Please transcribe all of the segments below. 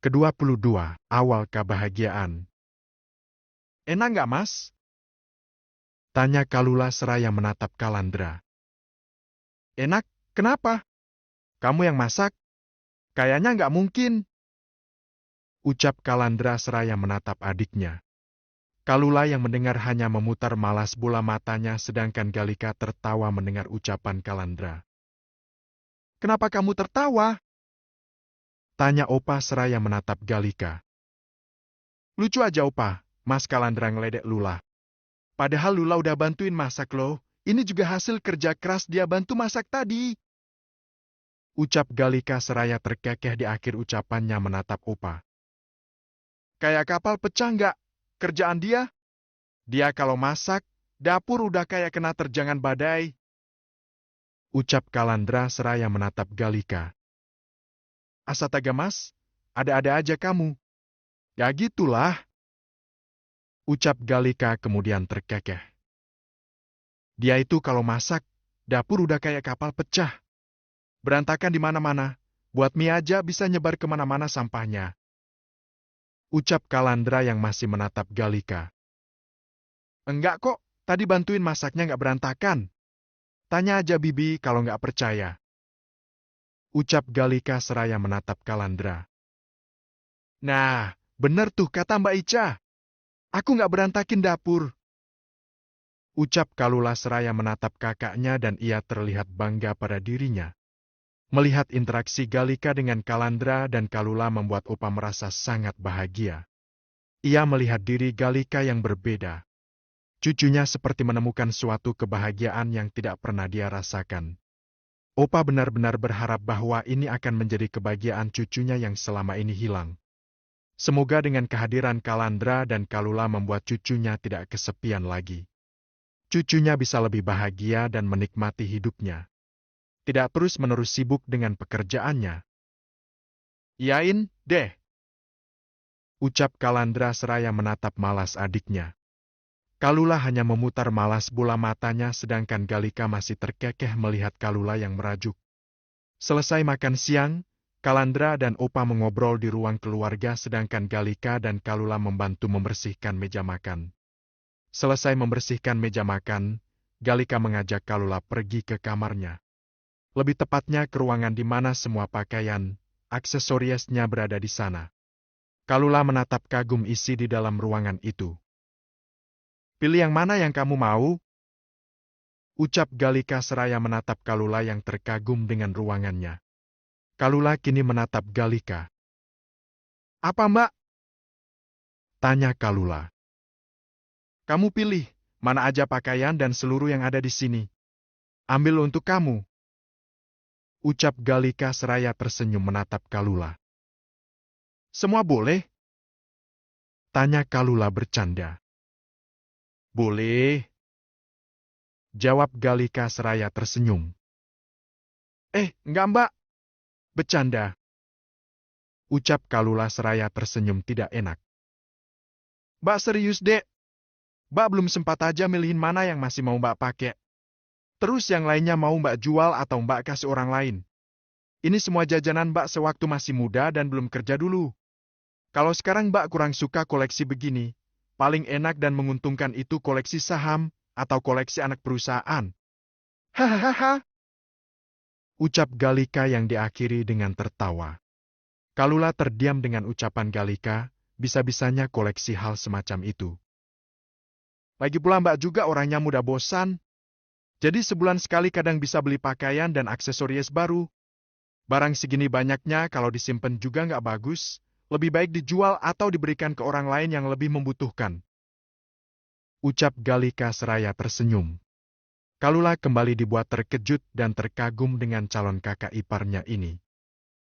Ke-22, awal kebahagiaan. Enak nggak, Mas? Tanya Kalula seraya menatap Kalandra. Enak? Kenapa? Kamu yang masak? Kayaknya nggak mungkin. Ucap Kalandra seraya menatap adiknya. Kalula yang mendengar hanya memutar malas bola matanya sedangkan Galika tertawa mendengar ucapan Kalandra. Kenapa kamu tertawa? Tanya Opa seraya menatap Galika. Lucu aja Opa, Mas Kalandra ngeledek Lula. Padahal Lula udah bantuin masak loh. Ini juga hasil kerja keras dia bantu masak tadi. Ucap Galika seraya terkekeh di akhir ucapannya menatap Opa. Kayak kapal pecah nggak? Kerjaan dia? Dia kalau masak, dapur udah kayak kena terjangan badai. Ucap Kalandra seraya menatap Galika. Astaga Mas, ada-ada aja kamu. Ya gitulah. Ucap Galika kemudian terkekeh. Dia itu kalau masak, dapur udah kayak kapal pecah. Berantakan di mana-mana. Buat mie aja bisa nyebar kemana-mana sampahnya. Ucap Kalandra yang masih menatap Galika. Enggak kok, tadi bantuin masaknya nggak berantakan. Tanya aja Bibi kalau nggak percaya. Ucap Galika seraya menatap Kalandra. Nah, bener tuh kata Mbak Ica. Aku nggak berantakin dapur. Ucap Kalula seraya menatap kakaknya dan ia terlihat bangga pada dirinya. Melihat interaksi Galika dengan Kalandra dan Kalula membuat Opa merasa sangat bahagia. Ia melihat diri Galika yang berbeda. Cucunya seperti menemukan suatu kebahagiaan yang tidak pernah dia rasakan. Opa benar-benar berharap bahwa ini akan menjadi kebahagiaan cucunya yang selama ini hilang. Semoga dengan kehadiran Kalandra dan Kalula membuat cucunya tidak kesepian lagi. Cucunya bisa lebih bahagia dan menikmati hidupnya. Tidak terus-menerus sibuk dengan pekerjaannya. Yain, deh. Ucap Kalandra seraya menatap malas adiknya. Kalula hanya memutar malas bola matanya sedangkan Galika masih terkekeh melihat Kalula yang merajuk. Selesai makan siang, Kalandra dan Opa mengobrol di ruang keluarga sedangkan Galika dan Kalula membantu membersihkan meja makan. Selesai membersihkan meja makan, Galika mengajak Kalula pergi ke kamarnya. Lebih tepatnya ke ruangan di mana semua pakaian, aksesorisnya berada di sana. Kalula menatap kagum isi di dalam ruangan itu. Pilih yang mana yang kamu mau? Ucap Galika seraya menatap Kalula yang terkagum dengan ruangannya. Kalula kini menatap Galika. Apa Mbak? Tanya Kalula. Kamu pilih, mana aja pakaian dan seluruh yang ada di sini. Ambil untuk kamu. Ucap Galika seraya tersenyum menatap Kalula. Semua boleh? Tanya Kalula bercanda. Boleh. Jawab Galika seraya tersenyum. Enggak Mbak. Bercanda. Ucap Kalula seraya tersenyum tidak enak. Mbak serius dek. Mbak belum sempat aja milihin mana yang masih mau Mbak pakai. Terus yang lainnya mau Mbak jual atau Mbak kasih orang lain. Ini semua jajanan Mbak sewaktu masih muda dan belum kerja dulu. Kalau sekarang Mbak kurang suka koleksi begini, paling enak dan menguntungkan itu koleksi saham atau koleksi anak perusahaan. Hahaha. Ucap Galika yang diakhiri dengan tertawa. Kalula terdiam dengan ucapan Galika, bisa-bisanya koleksi hal semacam itu. Lagi pula Mbak juga orangnya mudah bosan. Jadi sebulan sekali kadang bisa beli pakaian dan aksesoris baru. Barang segini banyaknya kalau disimpan juga nggak bagus, lebih baik dijual atau diberikan ke orang lain yang lebih membutuhkan. Ucap Galika seraya tersenyum. Kalula kembali dibuat terkejut dan terkagum dengan calon kakak iparnya ini.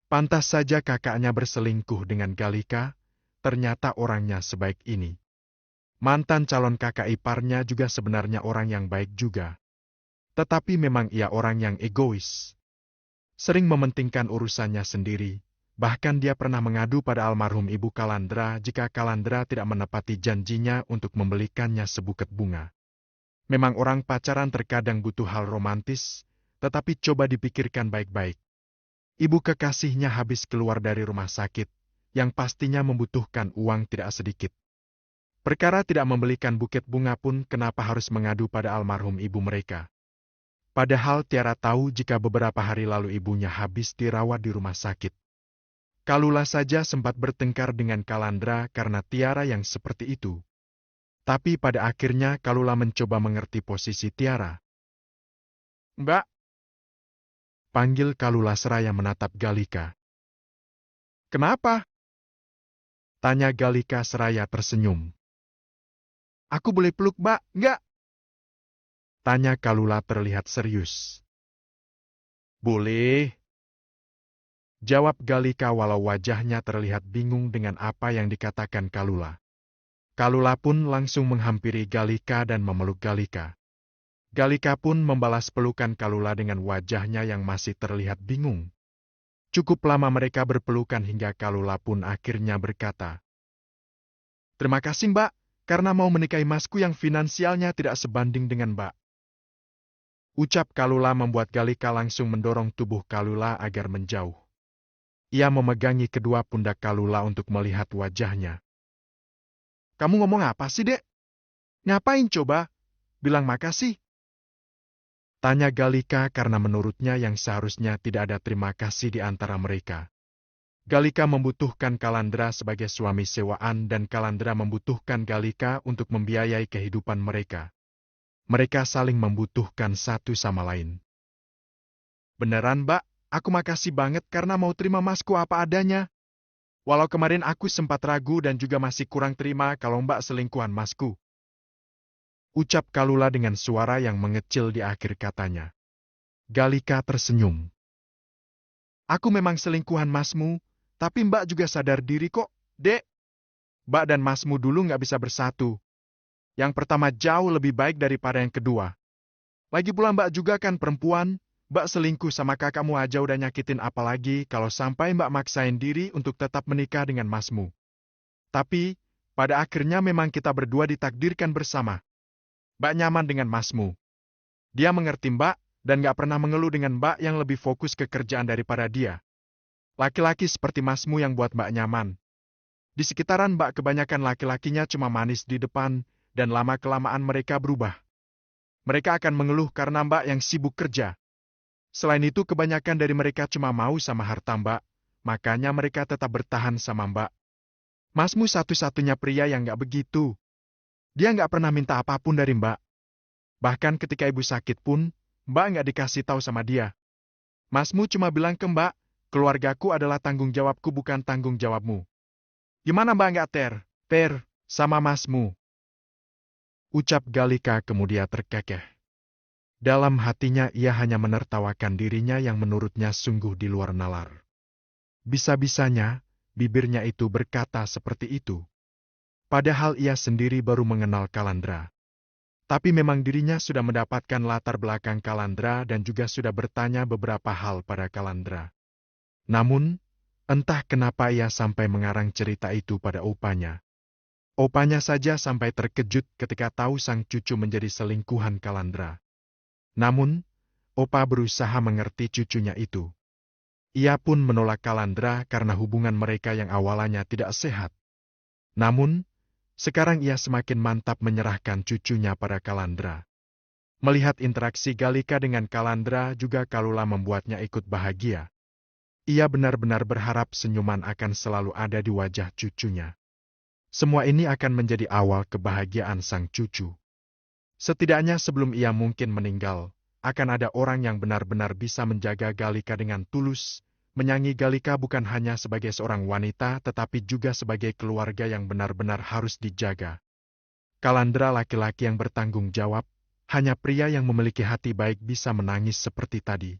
Pantas saja kakaknya berselingkuh dengan Galika, ternyata orangnya sebaik ini. Mantan calon kakak iparnya juga sebenarnya orang yang baik juga. Tetapi memang ia orang yang egois. Sering mementingkan urusannya sendiri, bahkan dia pernah mengadu pada almarhum Ibu Kalandra jika Kalandra tidak menepati janjinya untuk membelikannya sebuket bunga. Memang orang pacaran terkadang butuh hal romantis, tetapi coba dipikirkan baik-baik. Ibu kekasihnya habis keluar dari rumah sakit, yang pastinya membutuhkan uang tidak sedikit. Perkara tidak membelikan buket bunga pun kenapa harus mengadu pada almarhum ibu mereka. Padahal Tiara tahu jika beberapa hari lalu ibunya habis dirawat di rumah sakit. Kalula saja sempat bertengkar dengan Kalandra karena Tiara yang seperti itu. Tapi pada akhirnya Kalula mencoba mengerti posisi Tiara. "Mbak," panggil Kalula seraya menatap Galika. "Kenapa?" tanya Galika seraya tersenyum. "Aku boleh peluk, Mbak, enggak?" tanya Kalula terlihat serius. "Boleh," jawab Galika walau wajahnya terlihat bingung dengan apa yang dikatakan Kalula. Kalula pun langsung menghampiri Galika dan memeluk Galika. Galika pun membalas pelukan Kalula dengan wajahnya yang masih terlihat bingung. Cukup lama mereka berpelukan hingga Kalula pun akhirnya berkata, "Terima kasih, Mbak, karena mau menikahi masku yang finansialnya tidak sebanding dengan Mbak." Ucap Kalula membuat Galika langsung mendorong tubuh Kalula agar menjauh. Ia memegangi kedua pundak Kalula untuk melihat wajahnya. "Kamu ngomong apa sih, Dek? Ngapain coba? Bilang makasih?" tanya Galika karena menurutnya yang seharusnya tidak ada terima kasih di antara mereka. Galika membutuhkan Kalandra sebagai suami sewaan dan Kalandra membutuhkan Galika untuk membiayai kehidupan mereka. Mereka saling membutuhkan satu sama lain. "Beneran, Mbak, aku makasih banget karena mau terima masku apa adanya. Walau kemarin aku sempat ragu dan juga masih kurang terima kalau Mbak selingkuhan masku." Ucap Kalula dengan suara yang mengecil di akhir katanya. Galika tersenyum. "Aku memang selingkuhan masmu, tapi Mbak juga sadar diri kok, Dek. Mbak dan masmu dulu nggak bisa bersatu. Yang pertama jauh lebih baik daripada yang kedua. Lagi pula Mbak juga kan perempuan, Mbak selingkuh sama kakakmu aja udah nyakitin apalagi kalau sampai Mbak maksain diri untuk tetap menikah dengan masmu. Tapi, pada akhirnya memang kita berdua ditakdirkan bersama. Mbak nyaman dengan masmu. Dia mengerti Mbak, dan gak pernah mengeluh dengan Mbak yang lebih fokus ke kerjaan daripada dia. Laki-laki seperti masmu yang buat Mbak nyaman. Di sekitaran Mbak kebanyakan laki-lakinya cuma manis di depan, dan lama-kelamaan mereka berubah. Mereka akan mengeluh karena Mbak yang sibuk kerja. Selain itu kebanyakan dari mereka cuma mau sama harta Mbak, makanya mereka tetap bertahan sama Mbak. Masmu satu-satunya pria yang gak begitu. Dia gak pernah minta apapun dari Mbak. Bahkan ketika ibu sakit pun, Mbak nggak dikasih tahu sama dia. Masmu cuma bilang ke Mbak, keluargaku adalah tanggung jawabku bukan tanggung jawabmu. Gimana Mbak nggak ter, sama masmu?" Ucap Galika kemudian terkekeh. Dalam hatinya ia hanya menertawakan dirinya yang menurutnya sungguh di luar nalar. Bisa-bisanya, bibirnya itu berkata seperti itu. Padahal ia sendiri baru mengenal Kalandra. Tapi memang dirinya sudah mendapatkan latar belakang Kalandra dan juga sudah bertanya beberapa hal pada Kalandra. Namun, entah kenapa ia sampai mengarang cerita itu pada opanya. Opanya saja sampai terkejut ketika tahu sang cucu menjadi selingkuhan Kalandra. Namun, Opa berusaha mengerti cucunya itu. Ia pun menolak Kalandra karena hubungan mereka yang awalnya tidak sehat. Namun, sekarang ia semakin mantap menyerahkan cucunya pada Kalandra. Melihat interaksi Galika dengan Kalandra juga Kalula membuatnya ikut bahagia. Ia benar-benar berharap senyuman akan selalu ada di wajah cucunya. Semua ini akan menjadi awal kebahagiaan sang cucu. Setidaknya sebelum ia mungkin meninggal, akan ada orang yang benar-benar bisa menjaga Galika dengan tulus, menyayangi Galika bukan hanya sebagai seorang wanita tetapi juga sebagai keluarga yang benar-benar harus dijaga. Kalandra laki-laki yang bertanggung jawab, hanya pria yang memiliki hati baik bisa menangis seperti tadi.